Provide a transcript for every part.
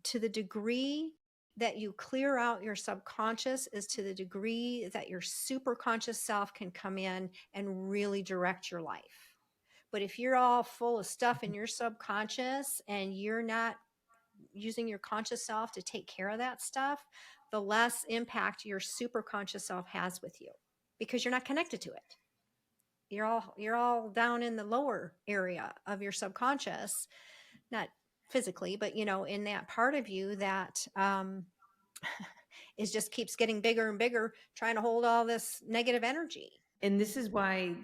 to the degree that you clear out your subconscious is to the degree that your superconscious self can come in and really direct your life. But if you're all full of stuff in your subconscious and you're not using your conscious self to take care of that stuff, the less impact your superconscious self has with you because you're not connected to it. You're all down in the lower area of your subconscious, not physically, but in that part of you that is just keeps getting bigger and bigger, trying to hold all this negative energy. And this is why,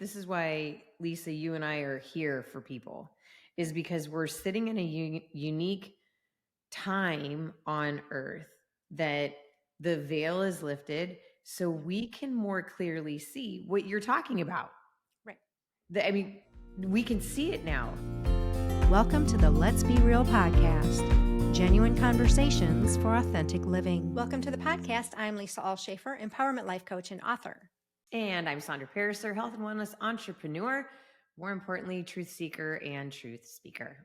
Lisa, you and I are here for people, is because we're sitting in a unique time on earth that the veil is lifted so we can more clearly see what you're talking about. Right. We can see it now. Welcome to the Let's Be Real podcast, genuine conversations for authentic living. Welcome to the podcast. I'm Lisa Allshafer, empowerment life coach and author. And I'm Sondra Pariser, health and wellness entrepreneur, more importantly, truth seeker and truth speaker.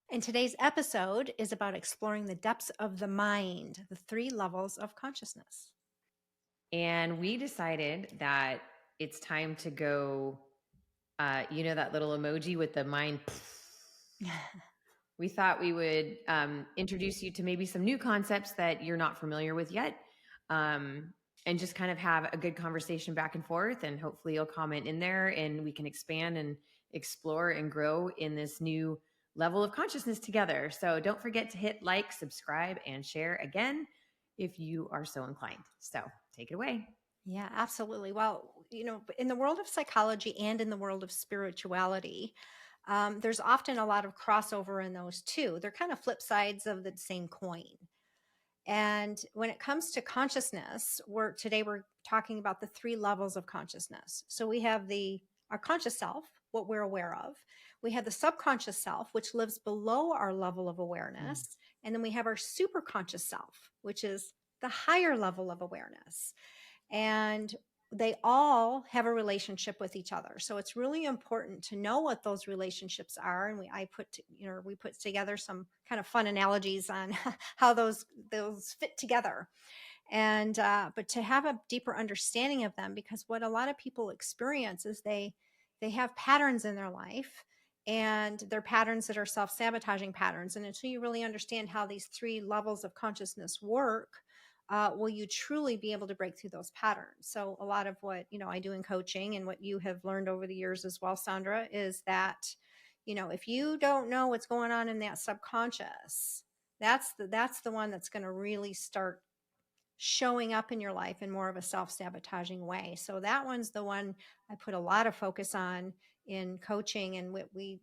And today's episode is about exploring the depths of the mind, the 3 levels of consciousness. And we decided that it's time to go, that little emoji with the mind. We thought we would introduce you to maybe some new concepts that you're not familiar with yet, and just kind of have a good conversation back and forth. And hopefully you'll comment in there and we can expand and explore and grow in this new level of consciousness together. So don't forget to hit like, subscribe, and share again if you are so inclined. So take it away. Yeah, absolutely. Well, in the world of psychology and in the world of spirituality, there's often a lot of crossover in those two. They're kind of flip sides of the same coin. And when it comes to consciousness, today we're talking about the 3 levels of consciousness. So we have our conscious self, what we're aware of. We have the subconscious self, which lives below our level of awareness. And then we have our superconscious self, which is the higher level of awareness. And they all have a relationship with each other. So it's really important to know what those relationships are. And we put together some kind of fun analogies on how those fit together. And, but to have a deeper understanding of them, because what a lot of people experience is they have patterns in their life, and they're patterns that are self-sabotaging patterns. And until you really understand how these 3 levels of consciousness work, will you truly be able to break through those patterns? So a lot of what, I do in coaching and what you have learned over the years as well, Sondra, is that, if you don't know what's going on in that subconscious, that's the one that's going to really start showing up in your life in more of a self-sabotaging way. So that one's the one I put a lot of focus on in coaching, and we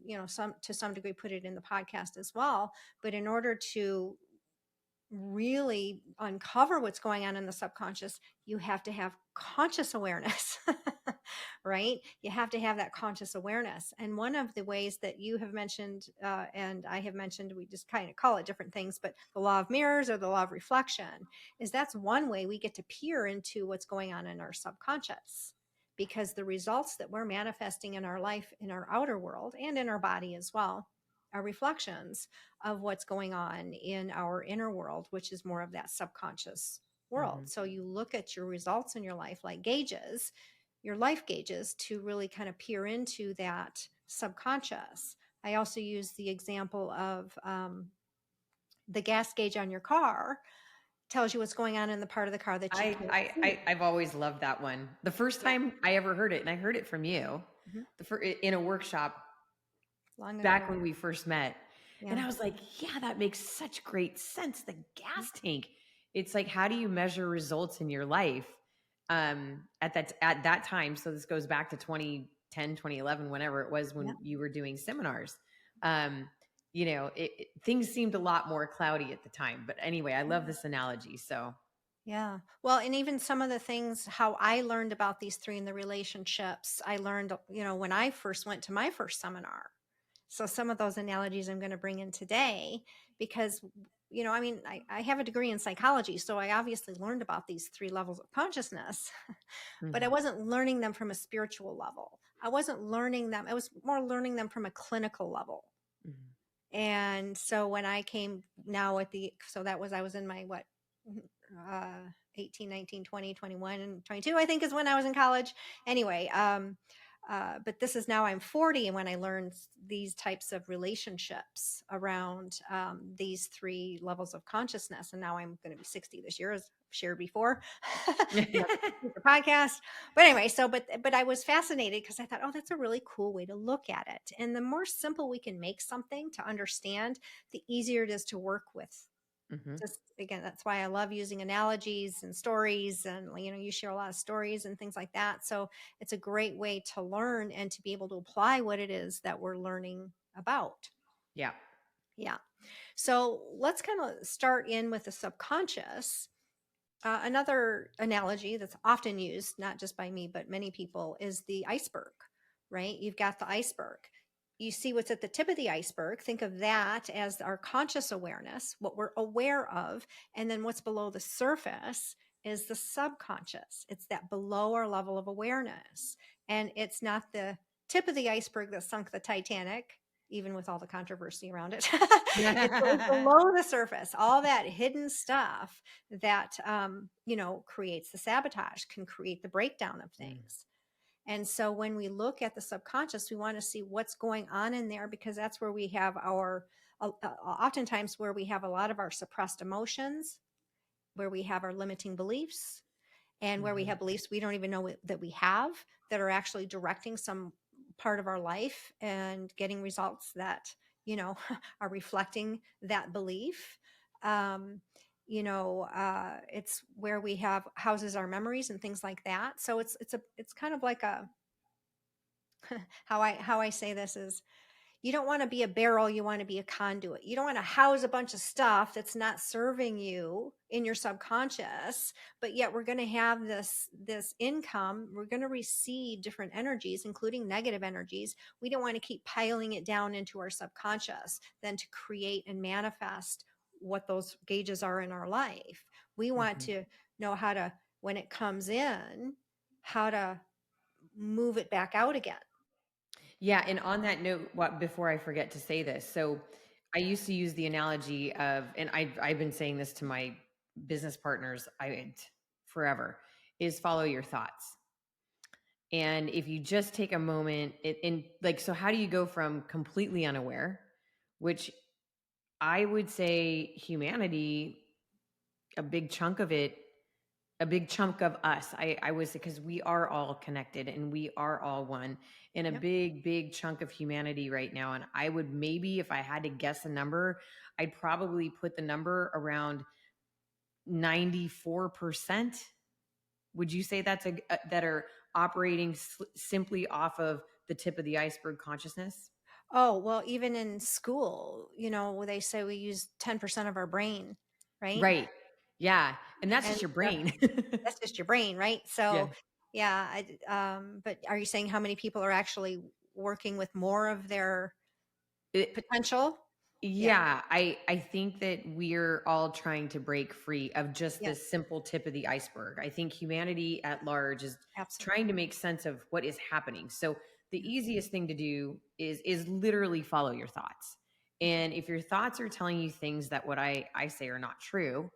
to some degree put it in the podcast as well. But in order to really uncover what's going on in the subconscious, you have to have conscious awareness, right? You have to have that conscious awareness. And one of the ways that you have mentioned, and I have mentioned, we just kind of call it different things, but the law of mirrors or the law of reflection, is that's one way we get to peer into what's going on in our subconscious, because the results that we're manifesting in our life, in our outer world, and in our body as well, are reflections of what's going on in our inner world, which is more of that subconscious world. So you look at your results in your life like gauges, your life gauges, to really kind of peer into that subconscious. I also use the example of the gas gauge on your car tells you what's going on in the part of the car that you I've always loved that one. The first time I ever heard it, and I heard it from you, in a workshop back when we first met. Yeah. And I was like, yeah, that makes such great sense. The gas tank. It's like, how do you measure results in your life at that time? So this goes back to 2010, 2011, whenever it was when you were doing seminars. Things seemed a lot more cloudy at the time. But anyway, I love this analogy. So yeah. Well, and even some of the things, how I learned about these 3 in the relationships, I learned, when I first went to my first seminar. So some of those analogies I'm going to bring in today, because, I have a degree in psychology, so I obviously learned about these 3 levels of consciousness, but I wasn't learning them from a spiritual level. I wasn't learning them. I was more learning them from a clinical level. And so when I came now at the, so that was, I was in my what, uh, 18, 19, 20, 21, and 22, I think is when I was in college. Anyway, but this is now I'm 40. And when I learned these types of relationships around these three levels of consciousness, and now I'm going to be 60 this year, as I've shared before. Another future podcast. But anyway, so but I was fascinated because I thought, oh, that's a really cool way to look at it. And the more simple we can make something to understand, the easier it is to work with. Hmm. Just again, that's why I love using analogies and stories, and you share a lot of stories and things like that. So it's a great way to learn and to be able to apply what it is that we're learning about. Yeah. Yeah. So let's kind of start in with the subconscious. Another analogy that's often used, not just by me, but many people, is the iceberg, right? You've got the iceberg. You see what's at the tip of the iceberg. Think of that as our conscious awareness, what we're aware of. And then what's below the surface is the subconscious. It's that below our level of awareness. And it's not the tip of the iceberg that sunk the Titanic, even with all the controversy around it. It's what was below the surface, all that hidden stuff that creates the sabotage, can create the breakdown of Mm. things. And so when we look at the subconscious, we want to see what's going on in there, because that's where we have our oftentimes where we have a lot of our suppressed emotions, where we have our limiting beliefs, and where we Mhm. have beliefs we don't even know that we have, that are actually directing some part of our life and getting results that are reflecting that belief. um, it's where we have houses our memories and things like that. So it's kind of like a how I say this is, you don't want to be a barrel, you want to be a conduit. You don't want to house a bunch of stuff that's not serving you in your subconscious, but yet we're going to have this income. We're going to receive different energies, including negative energies. We don't want to keep piling it down into our subconscious, then to create and manifest what those gauges are in our life. We want Mhm. to know how to, when it comes in, how to move it back out again. Yeah, and on that note, what before I forget to say this, so I used to use the analogy of, and I've been saying this to my business partners, forever, is follow your thoughts. And if you just take a moment, like, so how do you go from completely unaware, which I would say humanity, a big chunk of it, a big chunk of us, I was, because we are all connected and we are all one, in a Yep. big chunk of humanity right now. And I would, maybe if I had to guess a number, I'd probably put the number around 94%. Would you say that's that are operating simply off of the tip of the iceberg consciousness? Oh, well, even in school, where they say we use 10% of our brain, right? Right. Yeah. And that's And just your so brain. that's just your brain, right? Yeah. So, yeah, but are you saying how many people are actually working with more of their It, potential? Yeah, Yeah, I think that we're all trying to break free of just yeah, this simple tip of the iceberg. I think humanity at large is trying absolutely. to make sense of what is happening. So the Yeah. easiest thing to do is literally follow your thoughts. Okay. And if your thoughts are telling you things that what I say are not true,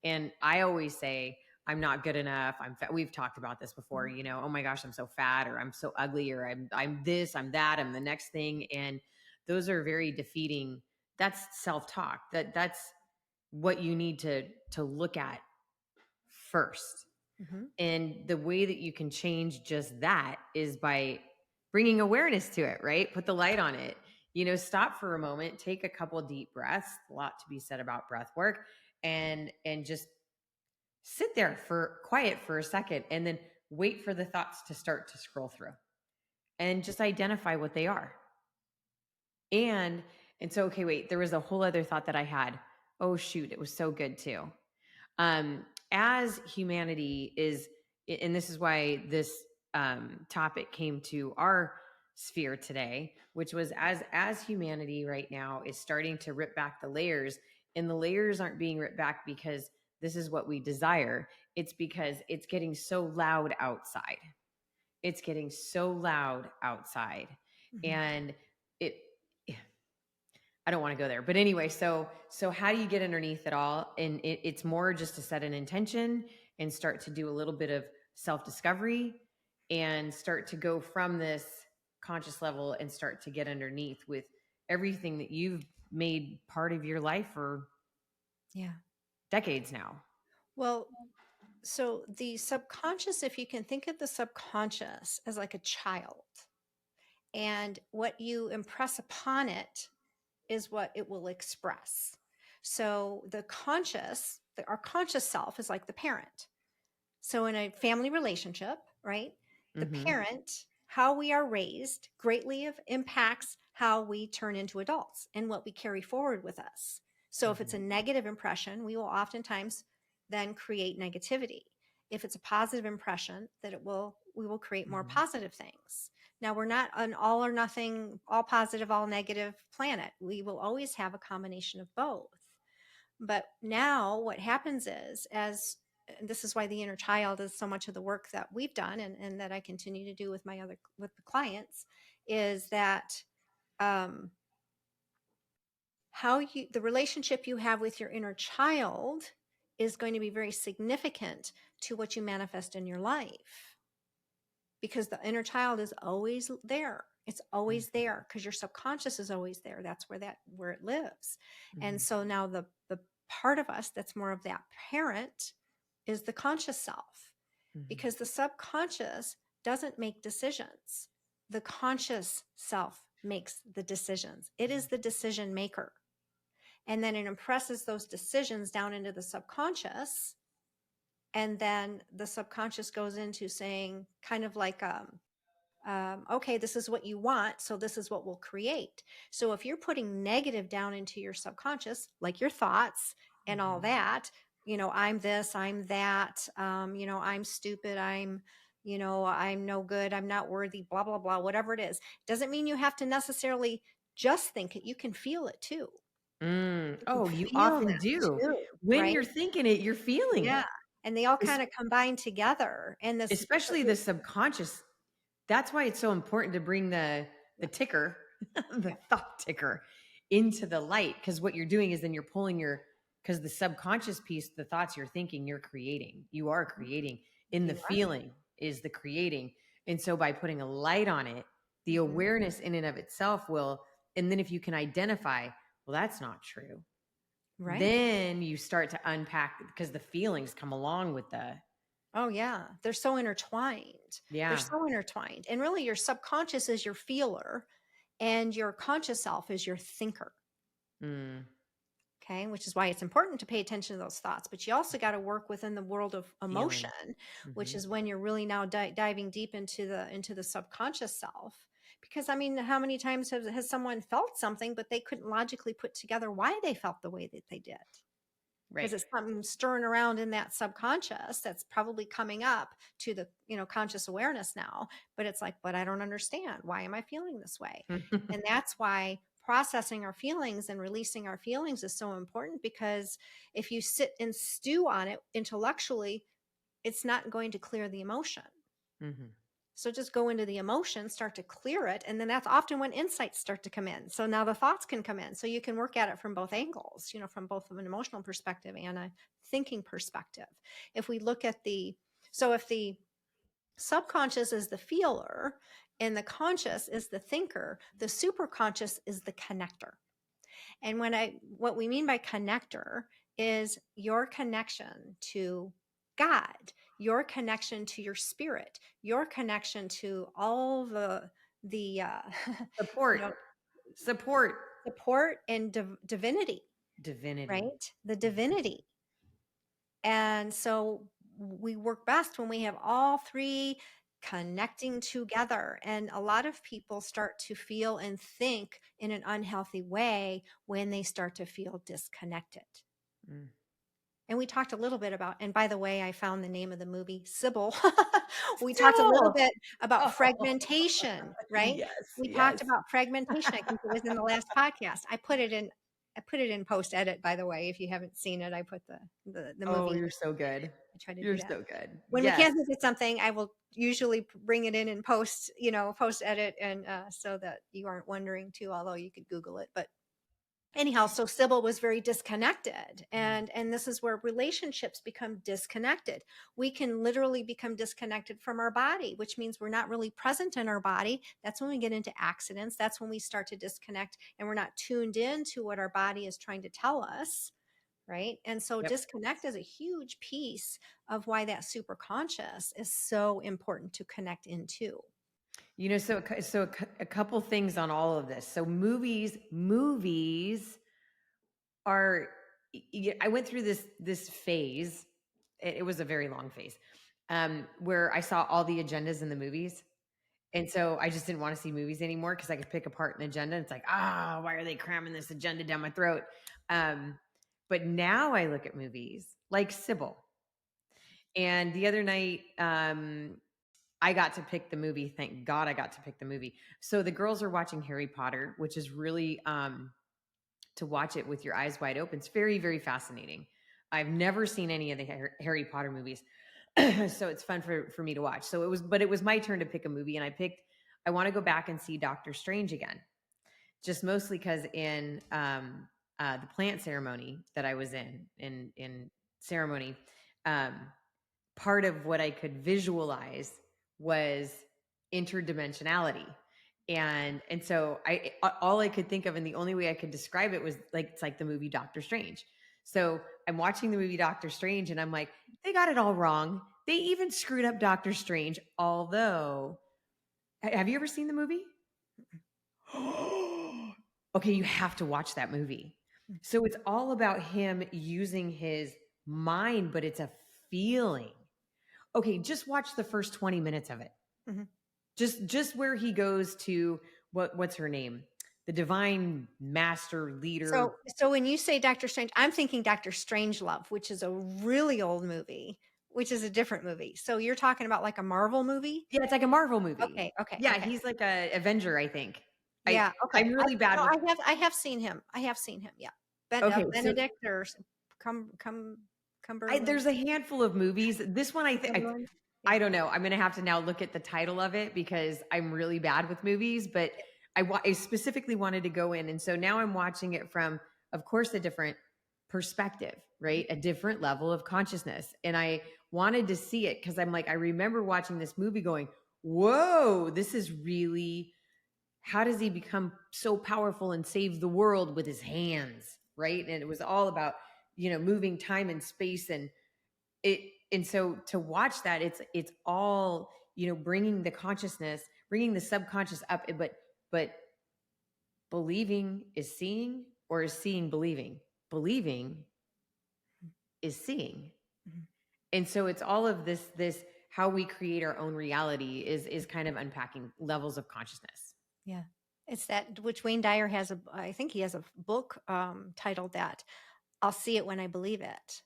and I always say, I'm not good enough. I'm fat. We've talked about this before, Mhm. oh my gosh, I'm so fat, or I'm so ugly, or I'm this, I'm that, I'm the next thing. And those are very defeating. That's self-talk. That's what you need to look at first. Mhm. And the way that you can change just that is by bringing awareness to it, right? Put the light on it. Stop for a moment, take a couple deep breaths. A lot to be said about breath work, and just sit there for quiet for a second, and then wait for the thoughts to start to scroll through, and just identify what they are. And and so, okay, wait, there was a whole other thought that I had. Oh shoot, it was so good too. As humanity is, and this is why this topic came to our sphere today, which was, as humanity right now is starting to rip back the layers, and the layers aren't being ripped back because this is what we desire. It's because it's getting so loud outside. It's getting so loud outside. Mhm. And it I don't want to go there. But anyway, so how do you get underneath it all? And it's more just to set an intention and start to do a little bit of self-discovery and start to go from this conscious level and start to get underneath with everything that you've made part of your life for Yeah. decades now. Well, so the subconscious, if you can think of the subconscious as like a child, and what you impress upon it is what it will express. So the conscious, our conscious self is like the parent. So in a family relationship, right? The Mm-hmm. parent, how we are raised greatly impacts how we turn into adults and what we carry forward with us. So if it's a Mm-hmm. negative impression, we will oftentimes then create negativity. If it's a positive impression, that we will create more Mm-hmm. positive things. Now we're not an all or nothing, all positive, all negative planet. We will always have a combination of both. But now what happens is, as and this is why the inner child is so much of the work that we've done, and that I continue to do with with the clients, is that um, the relationship you have with your inner child is going to be very significant to what you manifest in your life, because the inner child is always there. It's always there because your subconscious is always there. That's where it lives. And Mm-hmm. so now the part of us that's more of that parent is the conscious self, Mm-hmm. because the subconscious doesn't make decisions. The conscious self makes the decisions. It is the decision maker. And then it impresses those decisions down into the subconscious. And then the subconscious goes into saying, kind of like, okay, this is what you want, so this is what we'll create. So if you're putting negative down into your subconscious, like your thoughts and all Mm-hmm. that, I'm this, I'm that, I'm stupid, I'm no good, I'm not worthy, blah, blah, blah, whatever it is. Doesn't mean you have to necessarily just think it. You can feel it too. Mm. You can Oh, you feel often that do. too, When right? you're thinking it, you're feeling Yeah. it. And they all Es- kind of combine together. And this, so Especially the subconscious. That's why it's so important to bring the yeah, ticker, the yeah, thought ticker into the light. Because what you're doing is then you're pulling because the subconscious piece, the thoughts you're thinking, you're creating. You are creating. In the you are. feeling is the creating. And so by putting a light on it, the Mhm. awareness in and of itself will, and then if you can identify, well, that's not true. Right. Then you start to unpack because the feelings come along with the, Oh, yeah. They're so intertwined. They're yeah. so intertwined. And really, your subconscious is your feeler, and your conscious self is your thinker. Mm, Okay. Which is why it's important to pay attention to those thoughts. But you also got to work within the world of emotion, feeling. which Hmm. is when you're really now diving deep into the subconscious self. Because I mean, how many times has someone felt something, but they couldn't logically put together why they felt the way that they did? Because Right. it's something stirring around in that subconscious that's probably coming up to the conscious awareness now. But it's like, but I don't understand, why am I feeling this way? And that's why processing our feelings and releasing our feelings is so important, because if you sit and stew on it intellectually, it's not going to clear the emotion. Hmm. So just go into the emotion, start to clear it. And then that's often when insights start to come in. So now the thoughts can come in. So you can work at it from both angles, from both an emotional perspective and a thinking perspective. If we look at if the subconscious is the feeler and the conscious is the thinker, the superconscious is the connector. And what we mean by connector is your connection to God, your connection to your spirit, your connection to all the you Support, know support, support and divinity, divinity. right? The divinity. And so we work best when we have all three connecting together. And a lot of people start to feel and think in an unhealthy way when they start to feel disconnected. Mm. And we talked a little bit about, and by the way, I found the name of the movie, Sybil. We talked a little Sybil. bit about Oh, fragmentation, right? yes, We talked yes. about fragmentation. I think it was in the last podcast. I put it in post edit, by the way. If you haven't seen it, I put the Oh, movie. you're so good. I try to do You're that. so good. When we Yes. can't think of something, I will usually bring it in post edit, and so that you aren't wondering too, although you could Google it. But Anyhow, so Sybil was very disconnected, and this is where relationships become disconnected. We can literally become disconnected from our body, which means we're not really present in our body. That's when we get into accidents. That's when we start to disconnect and we're not tuned in to what our body is trying to tell us, right? And so Yep. disconnect is a huge piece of why that super conscious is so important to connect into. A couple things on all of this. So movies are. I went through this phase. It was a very long phase, where I saw all the agendas in the movies, and so I just didn't want to see movies anymore because I could pick apart an agenda. It's like, why are they cramming this agenda down my throat? But now I look at movies like Sybil. And the other night, I got to pick the movie. Thank God I got to pick the movie. So the girls are watching Harry Potter, which is really to watch it with your eyes wide open. It's very, very fascinating. I've never seen any of the Harry Potter movies. So it's fun for me to watch. But it was my turn to pick a movie, and I want to go back and see Doctor Strange again, just mostly because in the plant ceremony that I was in ceremony, um, part of what I could visualize was interdimensionality. And so all I could think of, and the only way I could describe it was like, it's like the movie Doctor Strange. So I'm watching the movie Doctor Strange and I'm like, they got it all wrong. They even screwed up Doctor Strange. Although, have you ever seen the movie? Okay, you have to watch that movie. So it's all about him using his mind, but it's a feeling. Okay, just watch the first 20 minutes of it. Mhm. Just where he goes to what's her name? The divine master leader. So when you say Doctor Strange, I'm thinking Doctor Strangelove, which is a really old movie, which is a different movie. So you're talking about like a Marvel movie? Yeah, it's like a Marvel movie. Okay, okay, Yeah, okay. he's like a Avenger, I think. Yeah, okay. I'm really bad No, with. I have seen him. I have seen him. Yeah. Okay, so Benedict or Cumberland. there's a handful of movies. This one, Cumberland. Yeah. I don't know. I'm going to have to now look at the title of it because I'm really bad with movies, but I specifically wanted to go in. And so now I'm watching it from, of course, a different perspective, right? A different level of consciousness. And I wanted to see it because I'm like, I remember watching this movie going, whoa, this is really, how does he become so powerful and save the world with his hands, right? And it was all about, moving time and space it. And so to watch that, it's all, bringing the consciousness, bringing the subconscious up, but believing is seeing, or is seeing believing? Believing is seeing. Mhm. And so it's all of this how we create our own reality is kind of unpacking levels of consciousness. Yeah. It's that which Wayne Dyer has I think he has a book titled that I'll see it when I believe it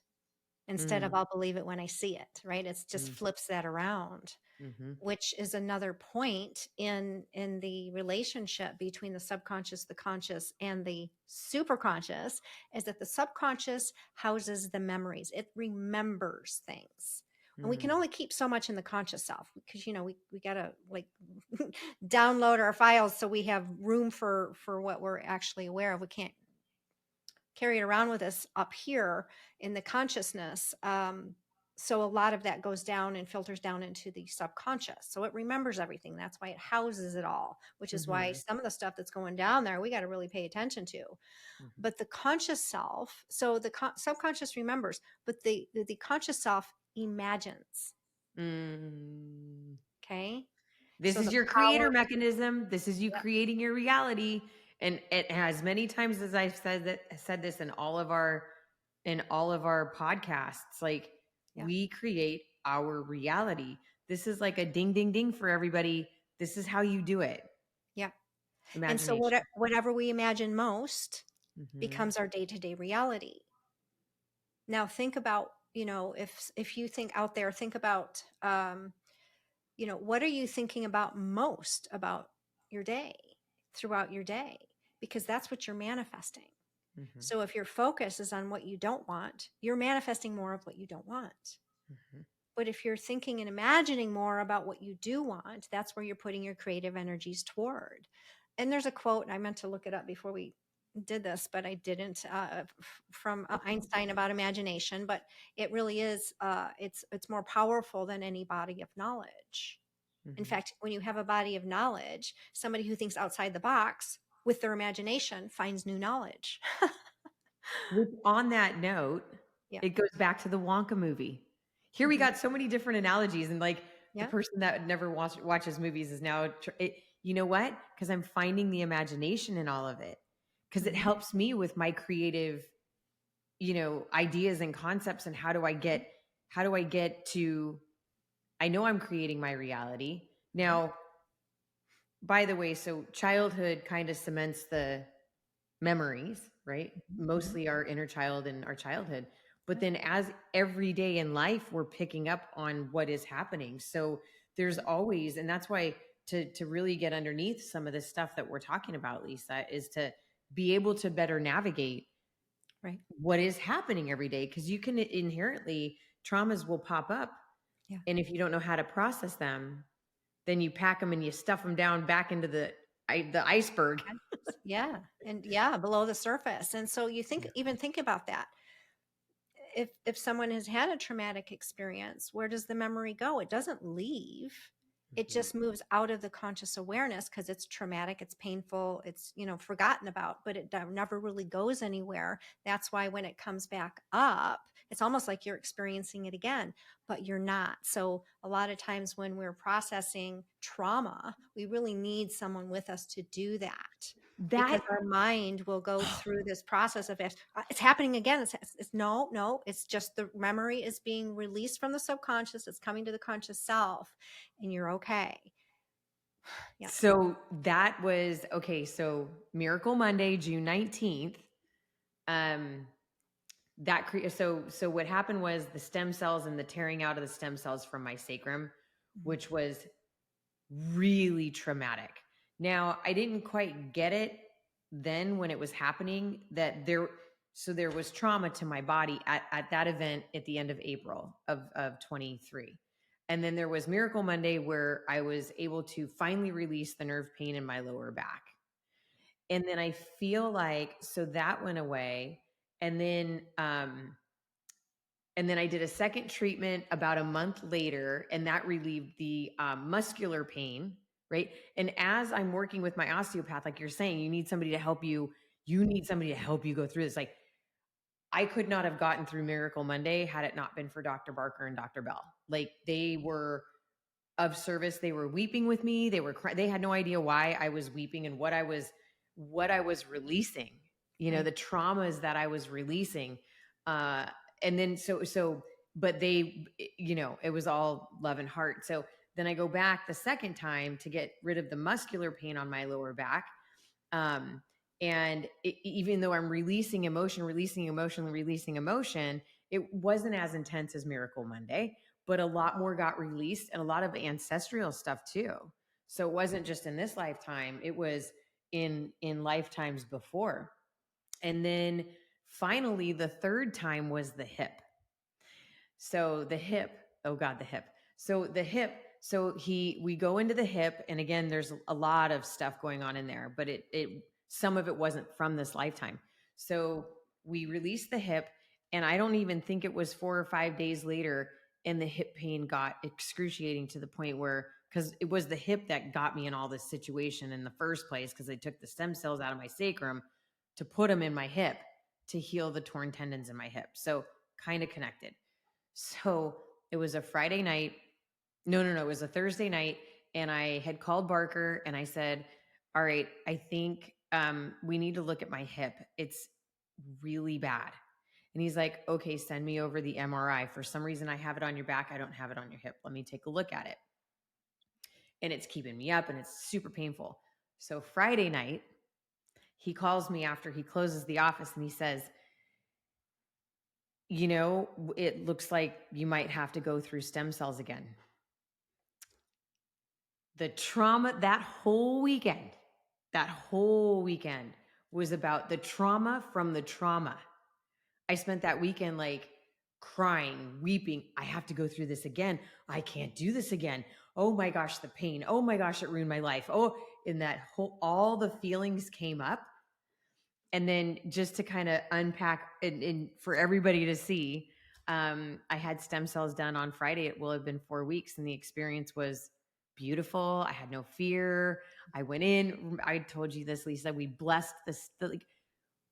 instead of Mm, I'll believe it when I see it, right? It's just mm, flips that around, mm-hmm, which is another point in the relationship between the subconscious, the conscious, and the superconscious, is that the subconscious houses the memories. It remembers things. And we can mm, only keep so much in the conscious self because we gotta like download our files so we have room for what we're actually aware of. We can't carry it around with us up here in the consciousness. So a lot of that goes down and filters down into the subconscious. So it remembers everything. That's why it houses it all, which is why mm-hmm, some of the stuff that's going down there, we got to really pay attention to. mm-hmm. But the conscious self, so the subconscious remembers, but the conscious self imagines. Mm. Okay. This So is the your power, creator mechanism. This is you yeah, creating your reality. And it has many times as I've said this in all of our podcasts, like yeah, we create our reality. This is like a ding ding ding for everybody. This is how you do it. yeah. And so Imagination. whatever we imagine most Mm-hmm. becomes our day-to-day reality. Now think about, if you think out there, think about, what are you thinking about most about your day, throughout your day? Because that's what you're manifesting. Mm-hmm. So if your focus is on what you don't want, you're manifesting more of what you don't want. Mm-hmm. But if you're thinking and imagining more about what you do want, that's where you're putting your creative energies toward. And there's a quote, and I meant to look it up before we did this, but I didn't, from Einstein about imagination, but it really is, it's more powerful than any body of knowledge. In Mhm. fact, when you have a body of knowledge, somebody who thinks outside the box with their imagination finds new knowledge. Which on that note, Yeah. it goes back to the Wonka movie. Here we Mhm. got so many different analogies, and like the Yeah. person that never watches movies is now, you know what? Because I'm finding the imagination in all of it, because it Mhm. helps me with my creative, ideas and concepts. And how do I get to? I know I'm creating my reality Yeah. now. By the way, so childhood kind of cements the memories, right? Mhm. Mhm. Mostly our inner child and our childhood. But Yeah. then as every day in life, we're picking up on what is happening. So there's Right. always, and that's why to really get underneath some of this stuff that we're talking about, Lisa, is to be able to better navigate Right. what is happening every day. Because you can inherently, traumas will pop up. Yeah. And if you don't know how to process them, then you pack them and you stuff them down back into the iceberg. Yeah. And yeah, below the surface. And so you think, Yeah. even think about that. If someone has had a traumatic experience, where does the memory go? It doesn't leave. It Mhm. just moves out of the conscious awareness because it's traumatic, it's painful, it's, forgotten about, but it never really goes anywhere. That's why when it comes back up, it's almost like you're experiencing it again, but you're not. So a lot of times when we're processing trauma, we really need someone with us to do that, because That our mind will go through this process of it's happening again. It's no, no, it's just the memory is being released from the subconscious. It's coming to the conscious self, and you're okay. Yeah. So that was okay. So Miracle Monday, June 19th. Um, so what happened was the stem cells and the tearing out of the stem cells from my sacrum, Mhm. which was really traumatic. Now, I didn't quite get it then when it was happening that there was trauma to my body at that event at the end of April of 23. And then there was Miracle Monday where I was able to finally release the nerve pain in my lower back. And then I feel like so that went away. And then I did a second treatment about a month later, and that relieved the muscular pain, right? And as I'm working with my osteopath, like you're saying, you need somebody to help you. You need somebody to help you go through this. Like I could not have gotten through Miracle Monday had it not been for Dr. Barker and Dr. Bell. Like they were of service. They were weeping with me. They were they had no idea why I was weeping and what I was releasing. Right. The traumas that I was releasing. Uh, and then but they, it was all love and heart. So then I go back the second time to get rid of the muscular pain on my lower back. Um, and even though I'm releasing emotion, releasing emotion, it wasn't as intense as Miracle Monday, but a lot more got released and a lot of ancestral stuff too. So it wasn't just in this lifetime, it was in lifetimes before. And then finally the third time was the hip. So the hip, oh God, the hip. So the hip, we go into the hip, and again, there's a lot of stuff going on in there, but some of it wasn't from this lifetime. So we released the hip, and I don't even think it was 4 or 5 days later, and the hip pain got excruciating to the point where, because it was the hip that got me in all this situation in the first place, because they took the stem cells out of my sacrum to put them in my hip to heal the torn tendons in my hip. So kind of connected. So it was a Friday night. No, it was a Thursday night. And I had called Barker and I said, all right, I think we need to look at my hip. It's really bad. And he's like, okay, send me over the MRI. For some reason, I have it on your back. I don't have it on your hip. Let me take a look at it. And it's keeping me up and it's super painful. So Friday night, he calls me after he closes the office and he says, it looks like you might have to go through stem cells again. The trauma that whole weekend was about the trauma from the trauma. I spent that weekend like crying, weeping. I have to go through this again. I can't do this again. Oh my gosh, the pain. Oh my gosh, it ruined my life. Oh, in that whole, all the feelings came up. And then just to kind of unpack and for everybody to see, I had stem cells done on Friday. It will have been 4 weeks, and the experience was beautiful. I had no fear. I went in. I told you this, Lisa. We blessed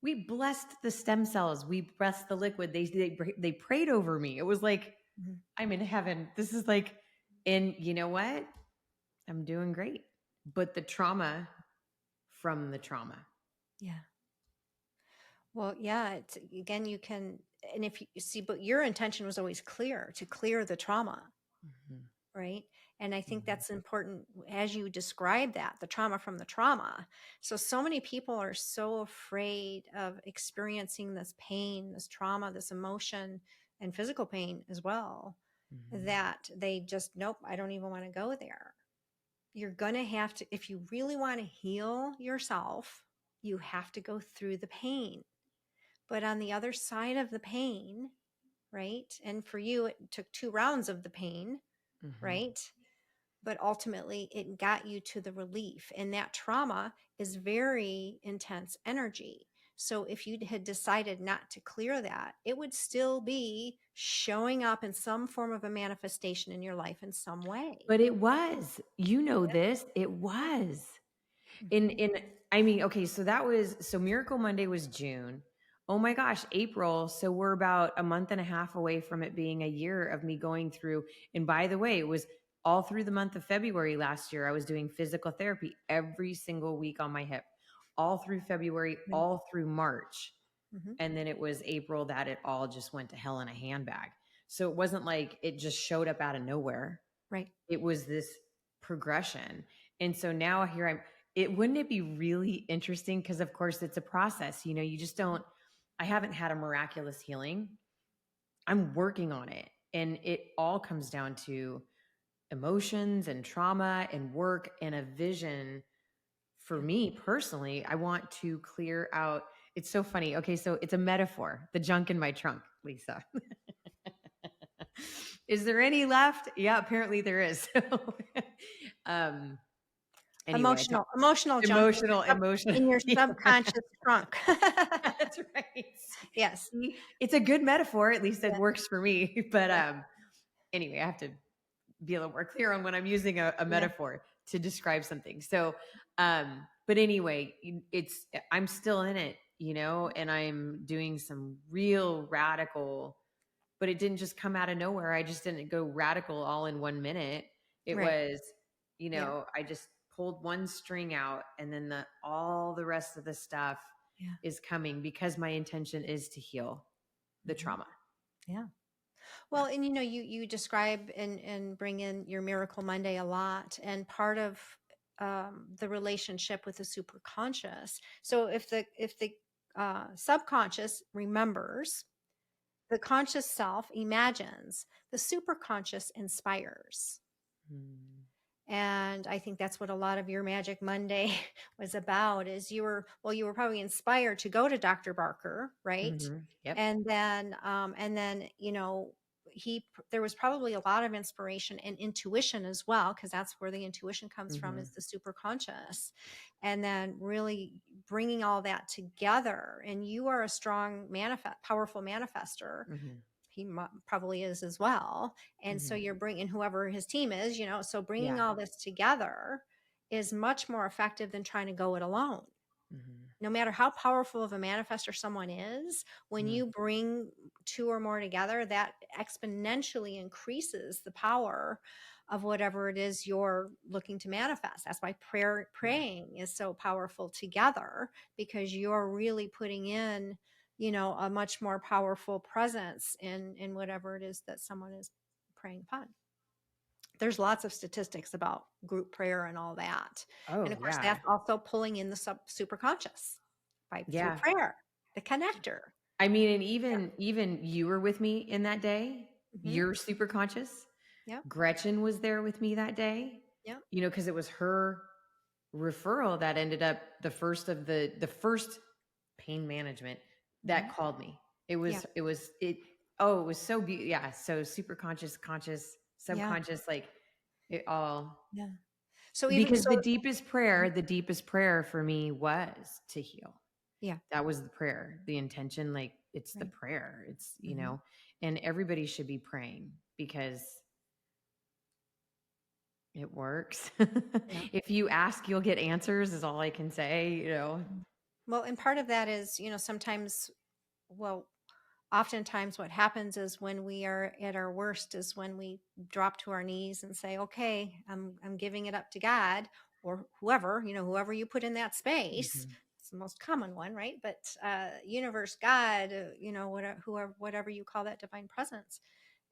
we blessed the stem cells. We blessed the liquid. They prayed over me. It was like Mhm. I'm in heaven. This is like, and you know what? I'm doing great. But the trauma from the trauma. Yeah. Well, yeah, it's again, you can, and if you see, but your intention was always clear to clear the trauma, Mhm, right? And I think mhm, that's important as you describe that, the trauma from the trauma. So many people are so afraid of experiencing this pain, this trauma, this emotion, and physical pain as well, mhm. that they just, nope, I don't even want to go there. You're going to have to, if you really want to heal yourself, you have to go through the pain. But on the other side of the pain, right? And for you, it took 2 rounds of the pain, Mhm. right? But ultimately, it got you to the relief. And that trauma is very intense energy. So if you had decided not to clear that, it would still be showing up in some form of a manifestation in your life in some way. But it was, you know Yeah. this, it was. Mhm. I mean, okay, so that was so Miracle Monday was June. Oh my gosh, April. So we're about a month and a half away from it being a year of me going through. And by the way, it was all through the month of February last year. I was doing physical therapy every single week on my hip, all through February, Right. all through March. Mhm. And then it was April that it all just went to hell in a handbag. So it wasn't like it just showed up out of nowhere. Right. It was this progression. And so now here I'm, it wouldn't it be really interesting? Because of course it's a process, you just don't, I haven't had a miraculous healing. I'm working on it. And it all comes down to emotions and trauma and work and a vision. For Yeah. me personally, I want to clear out. It's so funny. Okay, so it's a metaphor, the junk in my trunk, Lisa. Is there any left? Yeah, apparently there is. um, anyway, Emotional junk emotional. in your Yeah. subconscious trunk. That's right. Yes. See, it's a good metaphor. At least it Yeah. works for me. But Yeah. anyway, I have to be a little more clear on when I'm using a Yeah. metaphor to describe something. So, but anyway, I'm still in it, and I'm doing some real radical, but it didn't just come out of nowhere. I just didn't go radical all in 1 minute. It Right. was, Yeah. I just pulled one string out, and then all the rest of the stuff Yeah. is coming because my intention is to heal the Mhm. trauma. Yeah. Yeah. Well, and you describe and bring in your Miracle Monday a lot, and part of the relationship with the superconscious. So if the subconscious remembers, the conscious self imagines, the superconscious inspires. Mm. And I think that's what a lot of your Magic Monday was about, is you were probably inspired to go to Dr. Barker, right? Yep. And then there was probably a lot of inspiration and intuition as well, because that's where the intuition comes from, Hmm. is the superconscious. And then really bringing all that together, and you are a strong powerful manifester. Hmm. He probably is as well. And so Hmm. you're bringing whoever his team is, so bringing Yeah. all this together is much more effective than trying to go it alone. Hmm. No matter how powerful of a manifestor someone is, when Mm. you bring two or more together, that exponentially increases the power of whatever it is you're looking to manifest. That's why Yeah. praying is so powerful together, because you're really putting in, a much more powerful presence in whatever it is that someone is praying upon. There's lots of statistics about group prayer and all that. And Oh, of course, yeah. that's also pulling in the superconscious through Yeah. prayer, the connector. I mean, and even you were with me in that day. Hmm. You're super conscious. Yeah. Gretchen was there with me that day, Yeah. because it was her referral that ended up the first pain management Hmm. that called me. Yeah. It was so yeah, so super conscious, conscious, Yeah. subconscious, like it all, Yeah. So even because so, the deepest prayer for me was to heal. Yeah. That was the prayer, the intention. Like, it's the Right. prayer. It's, Hmm. and everybody should be praying because it works. Yeah. If you ask, you'll get answers, is all I can say. Mhm. Well, and part of that is, sometimes, well, oftentimes what happens is when we are at our worst is when we drop to our knees and say, okay, I'm giving it up to God, or whoever, whoever you put in that space. Mhm. It's the most common one, right? But universe, God, whatever, whatever you call that divine presence.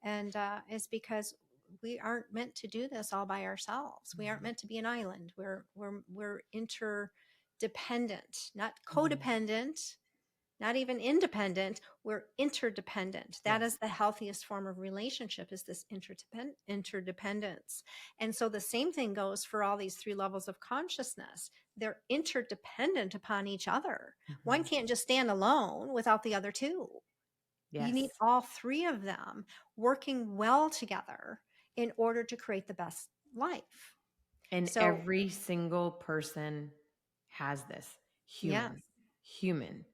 And it's because we aren't meant to do this all by ourselves. We aren't Mhm. meant to be an island. We're interdependent, not Mhm. codependent, not even independent. We're interdependent. That Yes. is the healthiest form of relationship, is this interdependence. And so the same thing goes for all these three levels of consciousness. They're interdependent upon each other. One Mhm. can't just stand alone without the other two. You need Yes. all three of them working well together in order to create the best life. And So, every single person has this. yes, Human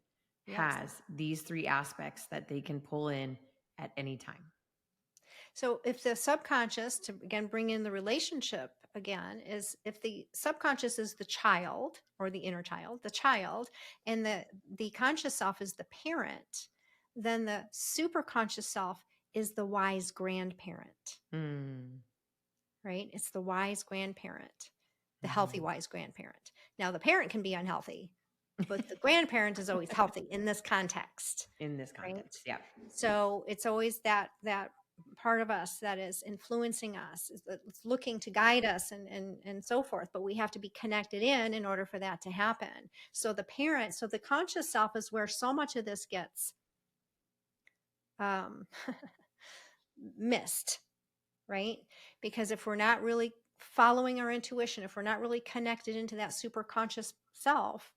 yes. has these three aspects that they can pull in at any time. So, if the subconscious, to again bring in the relationship again, is if the subconscious is the child or the inner child, the child, and the conscious self is the parent, then the superconscious self is the wise grandparent. Mm. Right? It's the wise grandparent, the healthy Mhm. wise grandparent. Now, the parent can be unhealthy, but the grandparent is always healthy in this context, In this right? context, yeah. So it's always that part of us that is influencing us, is that it's looking to guide us and so forth. But we have to be connected in order for that to happen. So the conscious self is where so much of this gets um, missed, right? Because if we're not really following our intuition, if we're not really connected into that super conscious self,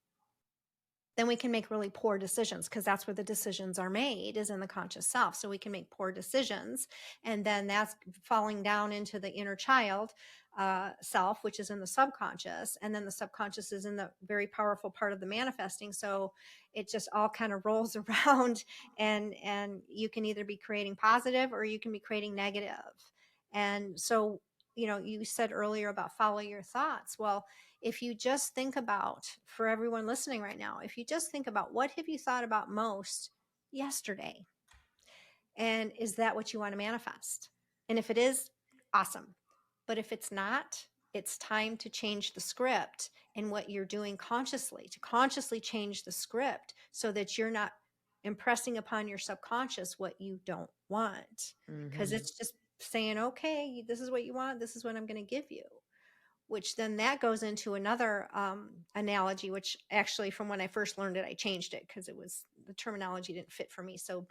then we can make really poor decisions, because that's where the decisions are made, is in the conscious self. So we can make poor decisions, and then that's falling down into the inner child self, which is in the subconscious, and then the subconscious is in the very powerful part of the manifesting. So it just all kind of rolls around, and you can either be creating positive or you can be creating negative. And so, you said earlier about follow your thoughts. Well, if you just think about, for everyone listening right now, if you just think about, what have you thought about most yesterday, and is that what you want to manifest? And if it is, awesome. But if it's not, it's time to change the script and what you're doing consciously, to consciously change the script so that you're not impressing upon your subconscious what you don't want, because Mhm. it's just saying, okay, this is what you want, this is what I'm going to give you. Which then that goes into another analogy, which actually, from when I first learned it, I changed it because the terminology didn't fit for me. So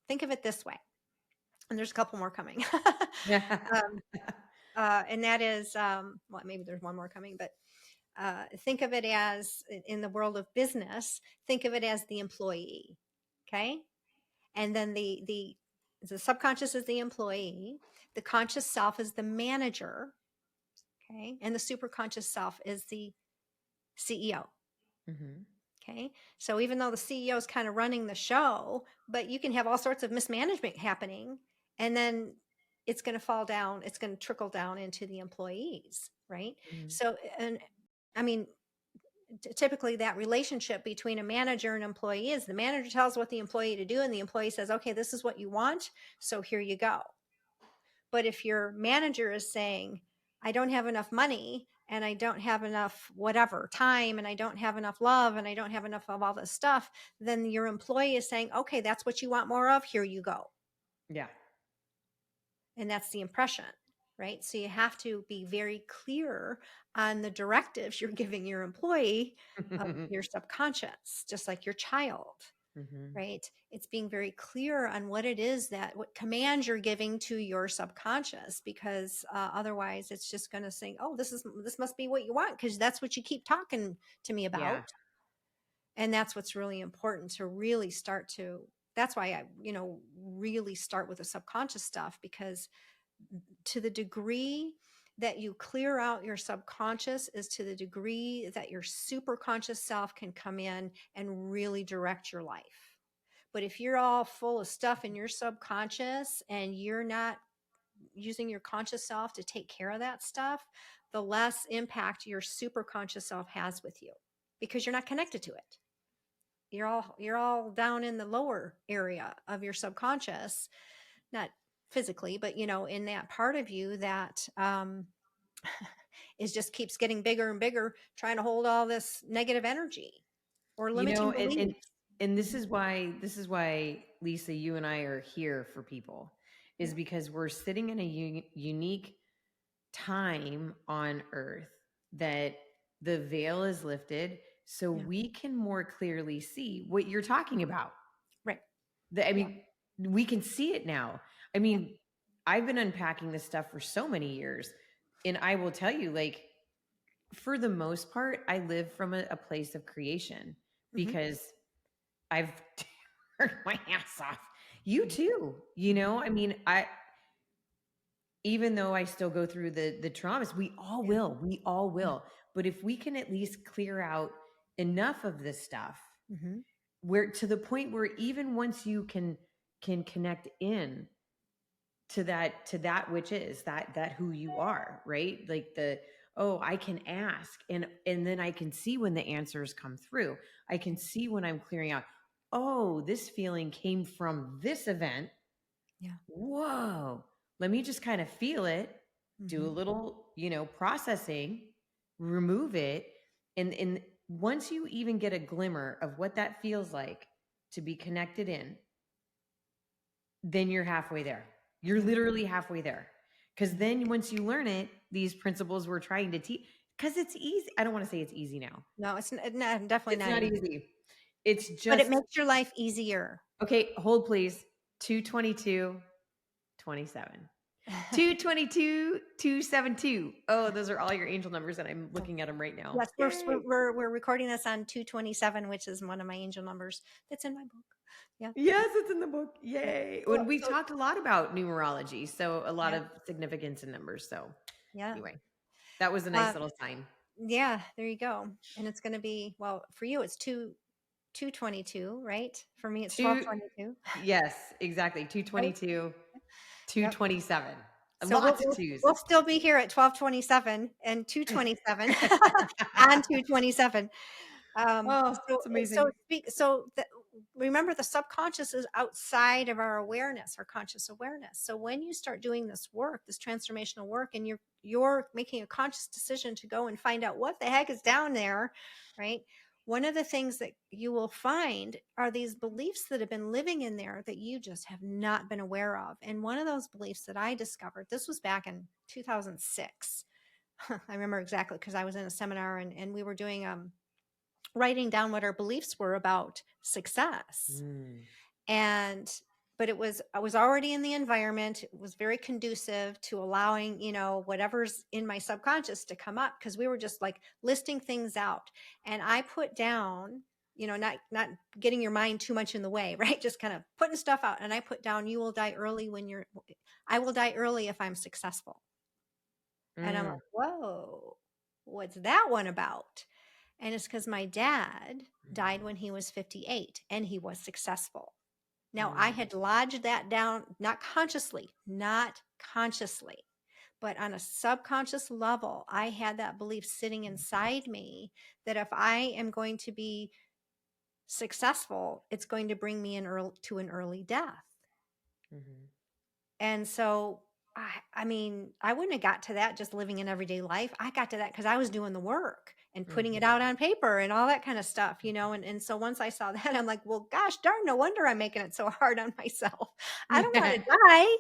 think of it this way, and there's a couple more coming. um, and that is, well, maybe there's one more coming, but think of it as, in the world of business, think of it as the employee. Okay. And then the subconscious is the employee, the conscious self is the manager. Okay. And the superconscious self is the CEO. Mhm. Okay. So even though the CEO is kind of running the show, but you can have all sorts of mismanagement happening, and then it's going to fall down, it's going to trickle down into the employees, right? Mhm. So, and I mean, typically that relationship between a manager and employee is, the manager tells what the employee to do, and the employee says, okay, this is what you want, so here you go. But if your manager is saying, I don't have enough money, and I don't have enough whatever time, and I don't have enough love, and I don't have enough of all this stuff, then your employee is saying, okay, that's what you want more of, here you go. Yeah. And that's the impression, right? So you have to be very clear on the directives you're giving your employee, your subconscious, just like your child. Mhm. Right? It's being very clear on what it is, what commands you're giving to your subconscious, because otherwise it's just going to say, oh, this must be what you want, because that's what you keep talking to me Yeah. about. And that's what's really important, to really start to, that's why I, really start with the subconscious stuff, because to the degree that you clear out your subconscious is to the degree that your superconscious self can come in and really direct your life. But if you're all full of stuff in your subconscious and you're not using your conscious self to take care of that stuff, the less impact your superconscious self has with you because you're not connected to it. You're all down in the lower area of your subconscious, not physically, but in that part of you that is just keeps getting bigger and bigger, trying to hold all this negative energy or You know, limiting beliefs. and this is why Lisa, you and I are here for people, is Yeah, because we're sitting in a unique time on earth that the veil is lifted so yeah, we can more clearly see what you're talking about. right. I Yeah, mean, we can see it now. I yeah. mean, I've been unpacking this stuff for so many years, and I will tell you, like, for the most part, I live from a place of creation Hmm. because I've worked my ass off. You Hmm. too, I mean, even though I still go through the traumas, Yeah, we all yeah. will. But if we can at least clear out enough of this stuff, Hmm. where to the point where even once you can connect in to that which is that who you are, right? Like oh, I can ask, and then I can see when the answers come through. I can see when I'm clearing out, oh, this feeling came from this event. Yeah. Whoa, let me just kind of feel it, do a Hmm. little, processing, remove it. And once you even get a glimmer of what that feels like to be connected in, then you're halfway there. You're Yeah. literally halfway there. Because then once you learn it, these principles we're trying to teach, because it's easy. I don't want to say it's easy now. No, no, definitely It's not not easy, easy. It's but it just, makes your life easier. okay, hold please. 222, 27. 222, 272. Oh, those are all your angel numbers, and I'm looking at them right now. Yes, Yay. we're recording this on 227, which is one of my angel numbers that's in my book. Yeah. Yes, it's in the book. Yeah. Yay. So, When we've so talked a lot about numerology, so a lot yeah, of significance in numbers. So yeah. anyway, that was a nice Uh, little sign. yeah, there you go. And it's going to be, well, for you, it's 222, right? For me, it's Two, 1222, yes, exactly. right? 222, Yep. 227. So we'll, Lots of we'll, twos. we'll still be here at 1227 and 227 and 227. Oh, So it's amazing. remember, the subconscious is outside of our awareness, our conscious awareness. So when you start doing this work, this transformational work, and you're making a conscious decision to go and find out what the heck is down there, right? One of the things that you will find are these beliefs that have been living in there that you just have not been aware of. And one of those beliefs that I discovered, this was back in 2006. I remember exactly because I was in a seminar and we were doing writing down what our beliefs were about success. Mm, And but I was already in the environment. It was very conducive to allowing, whatever's in my subconscious to come up, because we were just like listing things out. And I put down, not getting your mind too much in the way, right? Just kind of putting stuff out. And I put down, I will die early if I'm successful. And I'm like, mm, whoa, what's that one about? And it's because my dad died when he was 58 and he was successful. Now, I mm, had lodged that down, not consciously, but on a subconscious level, I had that belief sitting inside me that if I am going to be successful, it's going to bring me to an early death. mhm, And so, I mean, I wouldn't have got to that just living an everyday life. I got to that because I was doing the work and putting it mhm. out on paper and all that kind of stuff. And so once I saw that, I'm like, well, gosh darn, no wonder I'm making it so hard on myself. I don't want to Yeah. die,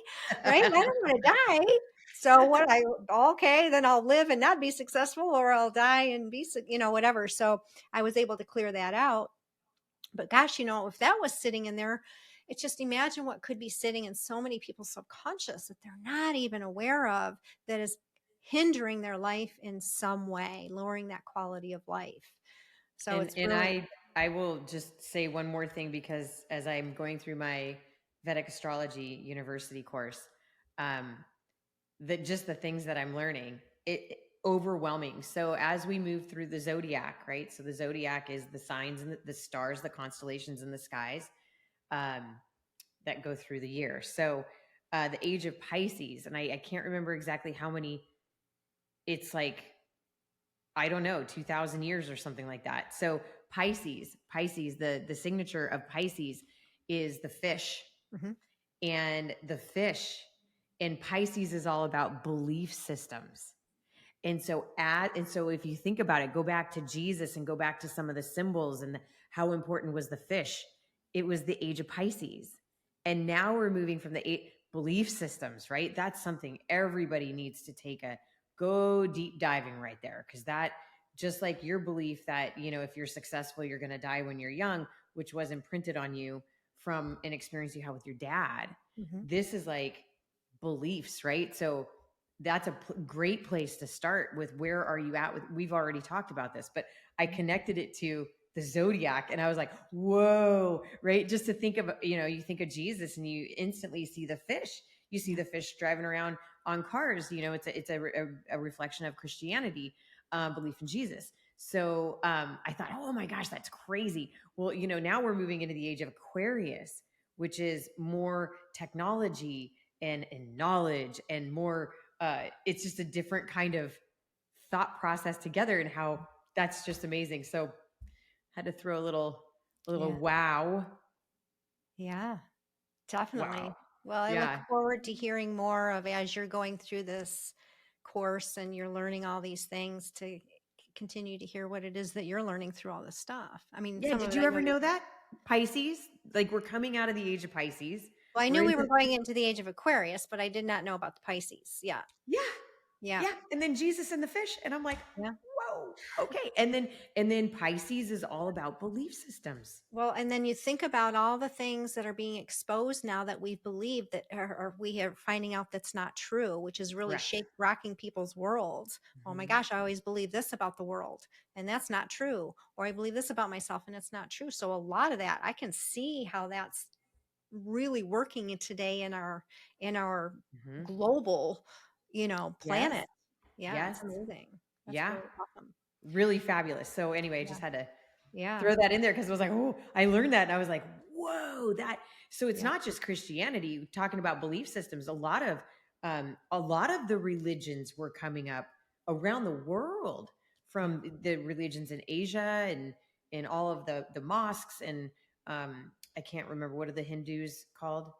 right? I don't want to die. So okay, then I'll live and not be successful, or I'll die and be, whatever. So I was able to clear that out. But gosh, if that was sitting in there, it's just imagine what could be sitting in so many people's subconscious that they're not even aware of, that is hindering their life in some way, lowering that quality of life. So And it's and really, I will just say one more thing, because as I'm going through my Vedic astrology university course, um, just the things that I'm learning, overwhelming. So as we move through the zodiac, right? So the zodiac is the signs and the stars, the constellations in the skies, um, that go through the year. So the age of Pisces, and I can't remember exactly how many. It's like, I don't know, 2000 years or something like that. So Pisces, the signature of Pisces is the fish. Mhm. And the fish in Pisces is all about belief systems. And so if you think about it, go back to Jesus and go back to some of the symbols and how important was the fish. It was the age of Pisces. And now we're moving from the belief systems, right? That's something everybody needs to go deep diving right there. Cause that, just like your belief that, if you're successful, you're going to die when you're young, which was imprinted on you from an experience you had with your dad. Mhm. This is like beliefs, right? So that's a great place to start with. Where are you at with, we've already talked about this, but I connected it to the zodiac and I was like, whoa, right? Just to think of, you think of Jesus and you instantly see the fish. You see Yeah. the fish driving around on cars. It's a reflection of Christianity, belief in Jesus. So I thought, oh my gosh, that's crazy. Well, now we're moving into the age of Aquarius, which is more technology and knowledge and more, it's just a different kind of thought process together, and how that's just amazing. So had to throw a little Yeah. wow. Yeah. Wow. Definitely. Well, I look Yeah. forward to hearing more of as you're going through this course and you're learning all these things to continue to hear what it is that you're learning through all this stuff. I mean, Yeah. some of Did it you I know ever you. know that Pisces, like we're coming out of the age of Pisces? Well, I We're knew we into, were going into the age of Aquarius, but I did not know about the Pisces. Yeah. yeah. Yeah. Yeah. And then Jesus and the fish. And I'm like, Yeah. whoa, okay. And then Pisces is all about belief systems. Well, and then you think about all the things that are being exposed now that we've believed that are we are finding out that's not true, which is really Correct. rocking people's worlds. Oh my Mhm. gosh, I always believe this about the world and that's not true. Or I believe this about myself and it's not true. So a lot of that, I can see how that's really working today in our Mhm. global, Yes. planet. Yeah, Yes. it's amazing. That's Yeah. really awesome. Really fabulous. So anyway, Yeah. just had to Yeah. throw that in there because I was like, oh, I learned that. And I was like, whoa, that. So it's Yeah. not just Christianity talking about belief systems. A lot of the religions were coming up around the world, Yeah. from the religions in Asia and all of the mosques. And I can't remember, what are the Hindus called?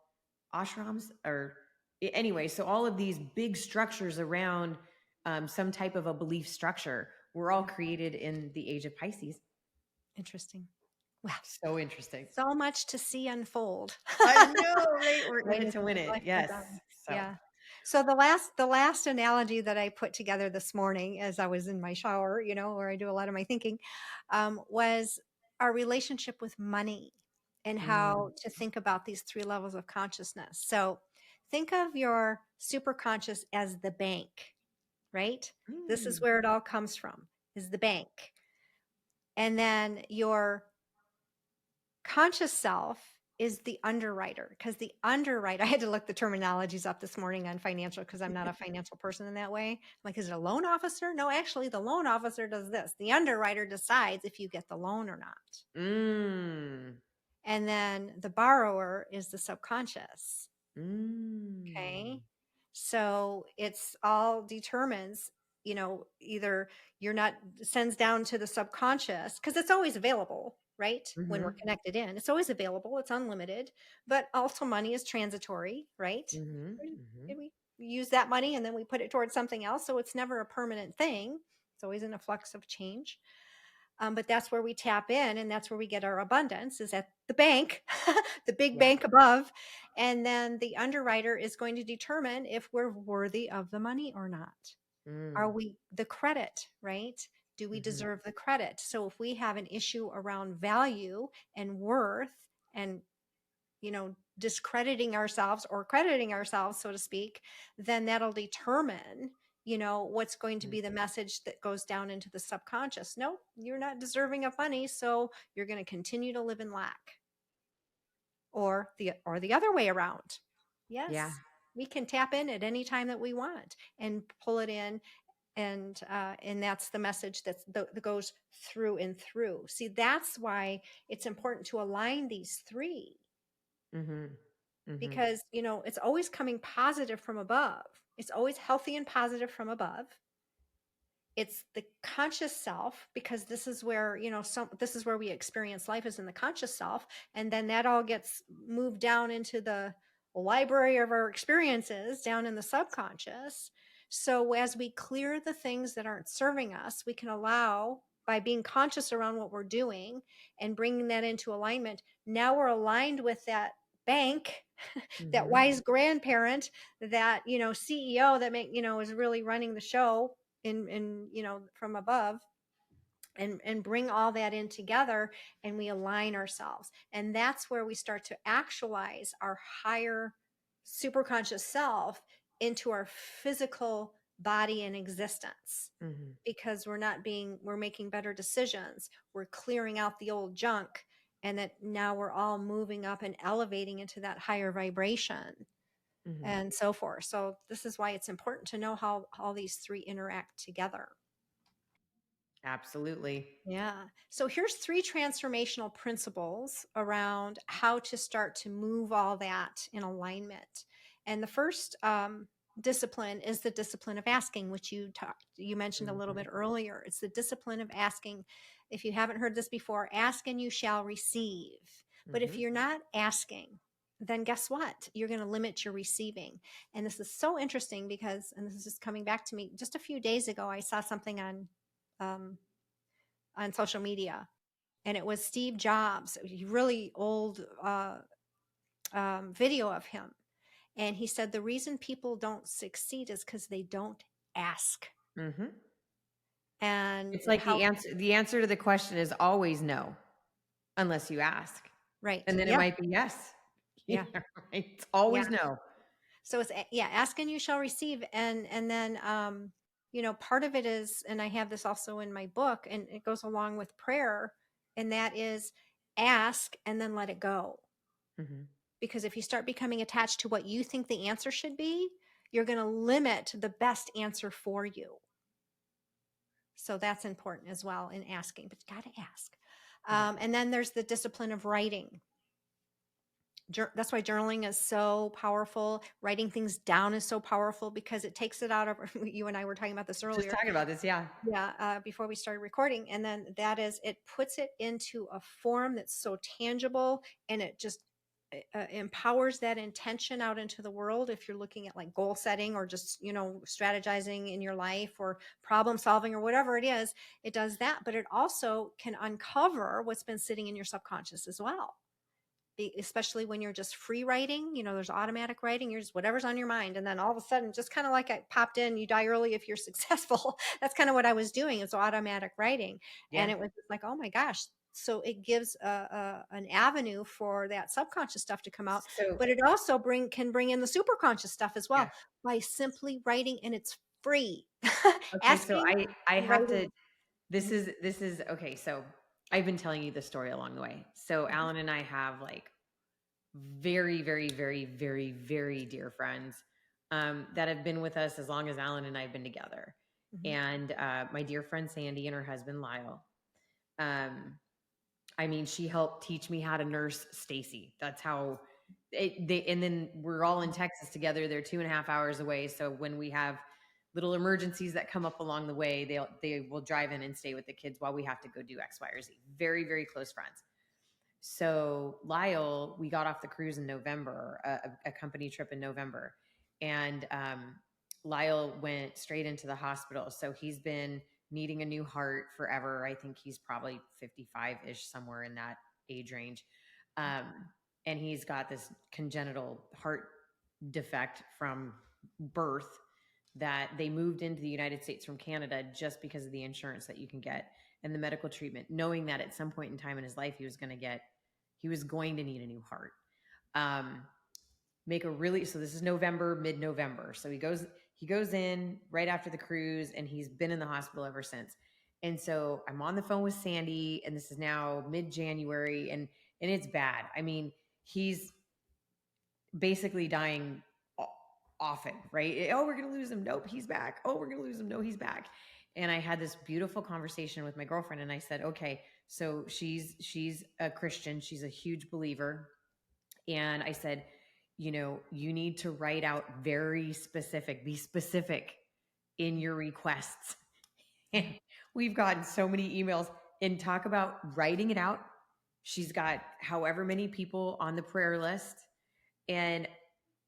Ashrams, or anyway. So all of these big structures around some type of a belief structure were all Yeah. created in the age of Pisces. Interesting. Well, So interesting. so much to see unfold. I know, right? We're in Right it as to win this it. life goes Yes. on. So, Yeah. So the last analogy that I put together this morning as I was in my shower, where I do a lot of my thinking, was our relationship with money and how mm, to think about these three levels of consciousness. So think of your superconscious as the bank, right? This is mm, where it all comes from, is the bank. And then your conscious self is the underwriter, because the underwriter, I had to look the terminologies up this morning on financial because I'm not a financial person in that way. I'm like, is it a loan officer? No, actually, the loan officer does this. The underwriter decides if you get the loan or not. mm, And then the borrower is the subconscious. mm, Okay. So it's all determines, either you're not sends down to the subconscious because it's always available, right? When we're mhm, connected in, it's always available, it's unlimited, but also money is transitory, right? mhm, We mhm, we use that money and then we put it towards something else. So it's never a permanent thing. It's always in a flux of change. But that's where we tap in and that's where we get our abundance is at the bank, the big yeah, bank above. And then the underwriter is going to determine if we're worthy of the money or not. Are mm, we the credit, right? Do we mhm, deserve the credit? So if we have an issue around value and worth and discrediting ourselves or crediting ourselves, so to speak, then that'll determine, what's going to mhm, be the message that goes down into the subconscious. No, you're not deserving of money, so you're going to continue to live in lack, or the other way around. yeah. Yes. We can tap in at any time that we want and pull it in, and that's the message that goes through and through. See, that's why it's important to align these three, Mm-hmm. Mm-hmm. because it's always coming positive from above. It's always healthy and positive from above. It's the conscious self, because this is where this is where we experience life, is in the conscious self, and then that all gets moved down into the library of our experiences down in the subconscious. So as we clear the things that aren't serving us, we can allow, by being conscious around what we're doing and bringing that into alignment, now we're aligned with that bank, that Mm-hmm. wise grandparent, that CEO that is really running the show in from above, and bring all that in together, and we align ourselves, and that's where we start to actualize our higher superconscious self into our physical body and existence, Mm-hmm. because we're making better decisions, we're clearing out the old junk, and that now we're all moving up and elevating into that higher vibration, Mm-hmm. and so forth. So this is why it's important to know how all these three interact together. Absolutely. Yeah. So here's three transformational principles around how to start to move all that in alignment. And the first discipline is the discipline of asking, which you mentioned a little Mm-hmm. bit earlier. It's the discipline of asking. If you haven't heard this before, ask and you shall receive. But if Mm-hmm. you're not asking, then guess what? You're going to limit your receiving. And this is so interesting because, and this is just coming back to me, just a few days ago, I saw something um, on social media, and it was Steve Jobs, a really old video of him. And he said the reason people don't succeed is because they don't ask. Mm-hmm. And It's like how, the answer to the question is always no, unless you ask. right. And then it Yeah. might be yes. Yeah. Right? It's Yeah. always no. So it's, yeah, ask and you shall receive. And then, part of it is, and I have this also in my book, and it goes along with prayer, and that is ask and then let it go. Mm-hmm. Because if you start becoming attached to what you think the answer should be, you're going to limit the best answer for you. So that's important as well in asking, but you got to ask. Yeah. And then there's the discipline of writing. That's why journaling is so powerful. Writing things down is so powerful, because it takes it out of, you and I were talking about this Just earlier. talking about this. Yeah. Yeah, before we started recording. And then that is, it puts it into a form that's so tangible, and it just empowers that intention out into the world. If you're looking at like goal setting, or just strategizing in your life, or problem solving, or whatever it is, it does that. But it also can uncover what's been sitting in your subconscious as well, especially when you're just free writing. There's automatic writing, you're just whatever's on your mind, and then all of a sudden, just kind of like I popped in, you die early if you're successful. That's kind of what I was doing. It's automatic writing, and Yeah. it was just like, oh my gosh. So it gives an avenue for that subconscious stuff to come out, So, but it also can bring in the superconscious stuff as yeah. well, by simply writing, and it's free. Okay. So Asking I and have writing. to, this is okay. So I've been telling you the story along the way. So Mhm, Alan and I have like very, very, very, very, very dear friends that have been with us as long as Alan and I have been together. mhm, And my dear friend Sandy and her husband Lyle. Um, I mean, she helped teach me how to nurse Stacy. That's how and then we're all in mhm. Texas together. They're 2.5 hours away. So when we have little emergencies that come up along the way, they will drive in and stay with the kids while we have to go do X, Y, or Z. Very, very close friends. So Lyle, we got off the cruise in November, a company trip in November, and Lyle went straight into the hospital. So he's been needing a new heart forever. I think he's probably 55-ish, somewhere in that age range. Um, and he's got this congenital heart defect from birth that they moved into the United States from Canada just because of the insurance that you can get and the medical treatment, knowing that at some point in time in his life, he was going to need a new heart. Um, so this is November, mid-November. So he goes in right after the cruise, and he's been in the hospital ever since. And so I'm on the phone with Sandy, and this is now mid-January, and it's bad. I mean, he's basically dying often, right? Oh, we're going to lose him. Nope, he's back. Oh, we're going to lose him. No, he's back. And I had this beautiful conversation with my girlfriend, and I said, okay, so she's a Christian. She's a huge believer. And I said, you need to write out be specific in your requests. And we've gotten so many emails, and talk about writing it out. She's got however many people on the prayer list, and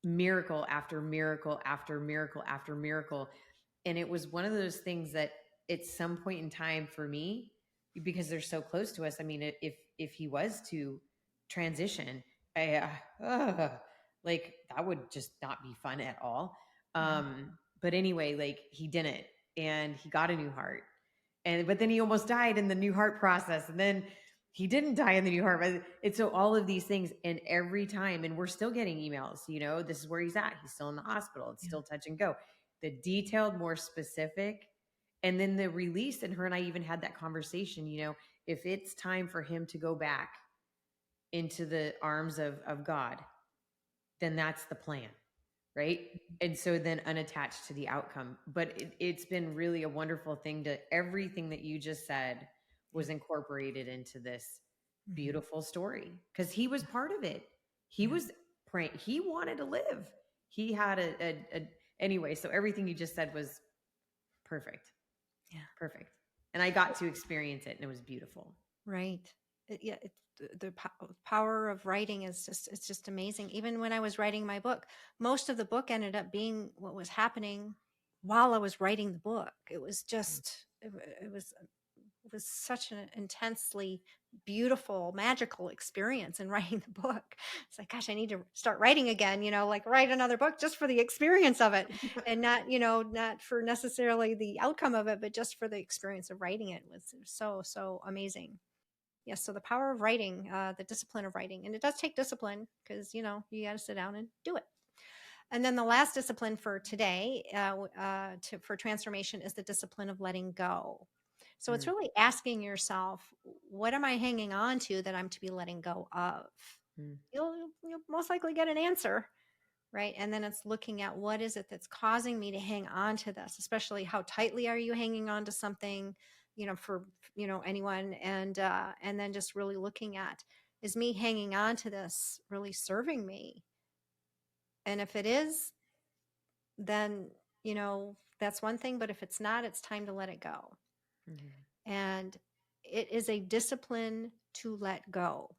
miracle after miracle after miracle after miracle. And it was one of those things that at some point in time for me, because they're so close to us, I mean, if he was to transition, like that would just not be fun at all. But anyway, like he didn't, and he got a new heart, but then he almost died in the new heart process, and then he didn't die in the new heart. And so all of these things, and every time, and we're still getting emails, this is where he's at. He's still in the hospital. It's still touch and go. The detailed, more specific, and then the release. And her and I even had that conversation, if it's time for him to go back into the arms of God, then that's the plan. Right. And so then unattached to the outcome. But it's been really a wonderful thing to everything that you just said was incorporated into this beautiful story, because he was part of it. He was praying. He wanted to live. He had anyway. So everything you just said was perfect. Yeah. Perfect. And I got to experience it, and it was beautiful. Right. The power of writing is it's just amazing. Even when I was writing my book, most of the book ended up being what was happening while I was writing the book. It was just, it was such an intensely beautiful, magical experience in writing the book. It's like, gosh, I need to start writing again, like write another book just for the experience of it, and not for necessarily the outcome of it, but just for the experience of writing it. It was so amazing. Yes. So the power of writing, the discipline of writing, and it does take discipline, because, you got to sit down and do it. And then the last discipline for today, for transformation, is the discipline of letting go. So it's really asking yourself, what am I hanging on to that I'm to be letting go of? You'll most likely get an answer, right? And then it's looking at, what is it that's causing me to hang on to this, especially how tightly are you hanging on to something, for, anyone. And then just really looking at, is me hanging on to this really serving me? And if it is, then, that's one thing. But if it's not, it's time to let it go. And it is a discipline to let go.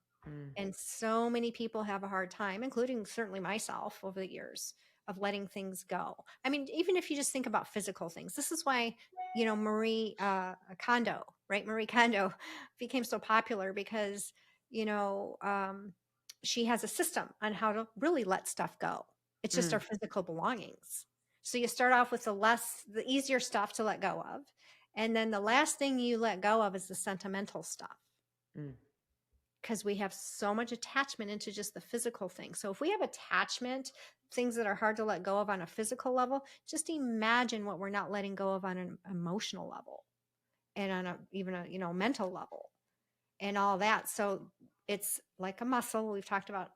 And so many people have a hard time, including certainly myself over the years, of letting things go. I mean, even if you just think about physical things, this is why, Marie Kondo, right? Marie Kondo became so popular, because, she has a system on how to really let stuff go. It's just our physical belongings. So you start off with the easier stuff to let go of. And then the last thing you let go of is the sentimental stuff. Because we have so much attachment into just the physical thing. So if we have attachment, things that are hard to let go of on a physical level, just imagine what we're not letting go of on an emotional level, and on even a mental level, and all that. So it's like a muscle. We've talked about,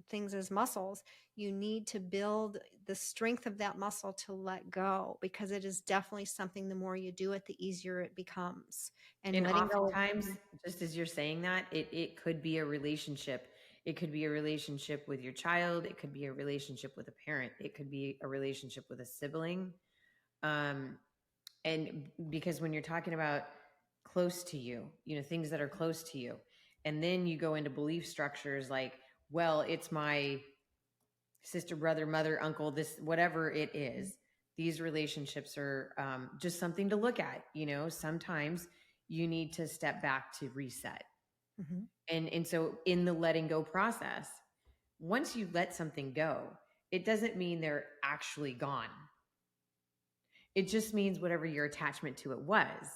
things as muscles. You need to build the strength of that muscle to let go, because it is definitely something, the more you do it, the easier it becomes. And letting oftentimes, go, just as you're saying that, it could be a relationship. It could be a relationship with your child. It could be a relationship with a parent. It could be a relationship with a sibling. And because when you're talking about close to you, things that are close to you, and then you go into belief structures like, well, it's my sister, brother, mother, uncle, this, whatever it is, these relationships are just something to look at. Sometimes you need to step back to reset. And so in the letting go process, once you let something go, it doesn't mean they're actually gone. It just means whatever your attachment to it was,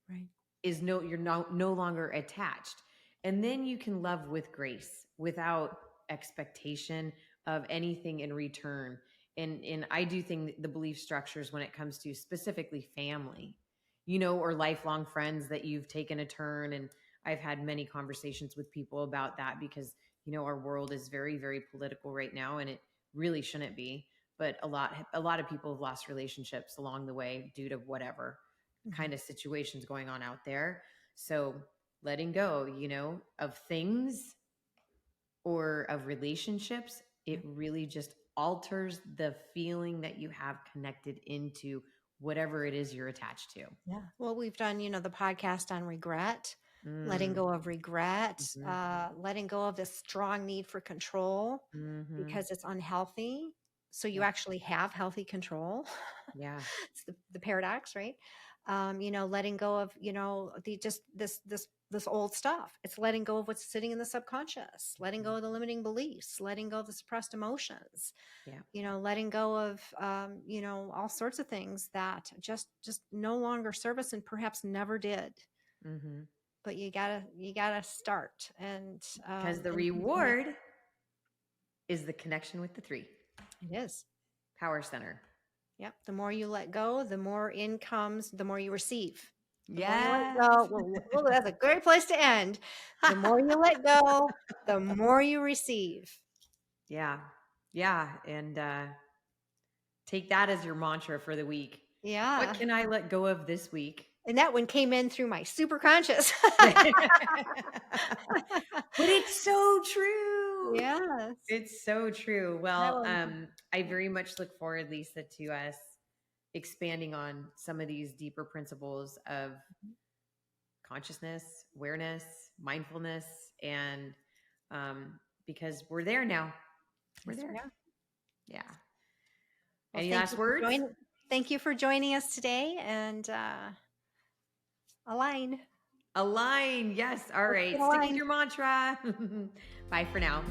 right, you're no longer attached. And then you can love with grace, without expectation of anything in return. And I do think the belief structures, when it comes to specifically family, or lifelong friends that you've taken a turn. And I've had many conversations with people about that, because, our world is very, very political right now, and it really shouldn't be. but a lot of people have lost relationships along the way due to whatever kind of situations going on out there. So letting go, of things or of relationships, it really just alters the feeling that you have connected into whatever it is you're attached to. Yeah. Well, we've done, the podcast on regret, letting Mm. go of regret, Mhm. letting go of this strong need for control Mhm. because it's unhealthy. So you Yep. actually have healthy control. Yeah. It's the paradox, right? Letting go of, the just this old stuff. It's letting go of what's sitting in the subconscious, letting go of the limiting beliefs, letting go of the suppressed emotions, Yeah. letting go of all sorts of things that just no longer serve us and perhaps never did. Mhm. But you gotta start and Because the continue. reward is the connection with the three It is. power center. Yep. The more you let go, the more in comes, the more you receive. The more you let Yes. go, well, that's a great place to end. The more you let go, the more you receive. Yeah. Yeah. And take that as your mantra for the week. What Yeah. can I let go of this week? And that one came in through my superconscious. But it's so true. Yes. It's so true. That Well, one. I very much look forward, Lisa, to us expanding on some of these deeper principles of consciousness, awareness, mindfulness, and because we're there now. We're Yes, we there. are. Yeah. Well, Any last words? thank you for joining us today and align. Align. Yes. All Let's right. get Stick with aligned. your mantra. Bye for now.